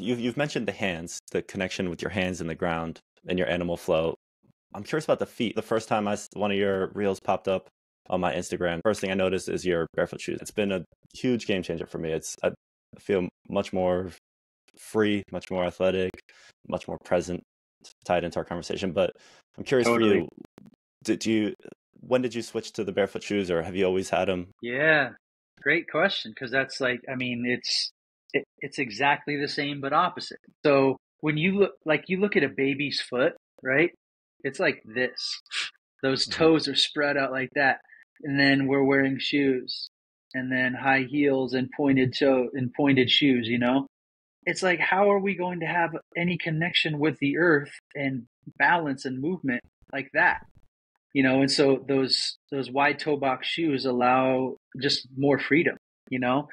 you've mentioned the hands, the connection with your hands in the ground and your animal flow. I'm curious about the feet. The first time one of your reels popped up on my Instagram, first thing I noticed is your barefoot shoes. It's been a huge game changer for me. I feel much more free, much more athletic, much more present, tied into our conversation. But I'm curious for Totally. you, when did you switch to the barefoot shoes, or have you always had them? Yeah, great question. Because that's like, I mean, it's exactly the same but opposite. So when you look at a baby's foot, right? It's like this. Those Mhm. toes are spread out like that, and then we're wearing shoes, and then high heels and pointed shoes. It's like, how are we going to have any connection with the earth and balance and movement like that? And so those wide toe box shoes allow just more freedom. you know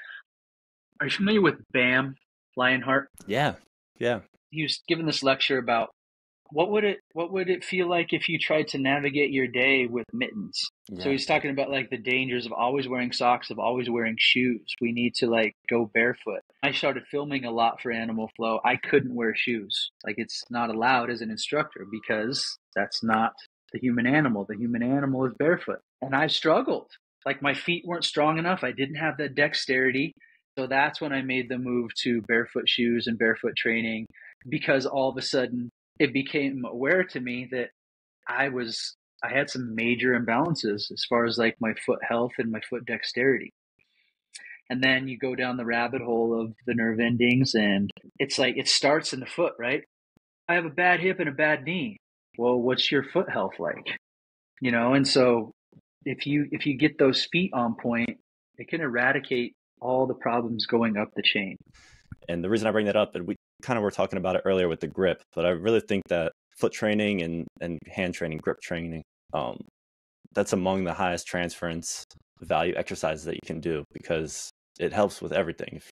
are you familiar with Bam Lionheart? Yeah, yeah, He was given this lecture about what would it feel like if you tried to navigate your day with mittens. So yeah. he's talking about like the dangers of always wearing socks, of always wearing shoes. We need to like go barefoot. I started filming a lot for Animal Flow. I couldn't wear shoes. Like, it's not allowed as an instructor because that's not the human animal. The human animal is barefoot. And I struggled. Like, my feet weren't strong enough. I didn't have the dexterity. So that's when I made the move to barefoot shoes and barefoot training, because all of a sudden it became aware to me that I had some major imbalances as far as like my foot health and my foot dexterity. And then you go down the rabbit hole of the nerve endings, and it's like it starts in the foot, right? I have a bad hip and a bad knee. Well, what's your foot health like? And so if you get those feet on point, it can eradicate all the problems going up the chain. And the reason I bring that up, and we kind of were talking about it earlier with the grip, but I really think that foot training and hand training, grip training, um, that's among the highest transference value exercises that you can do, because it helps with everything.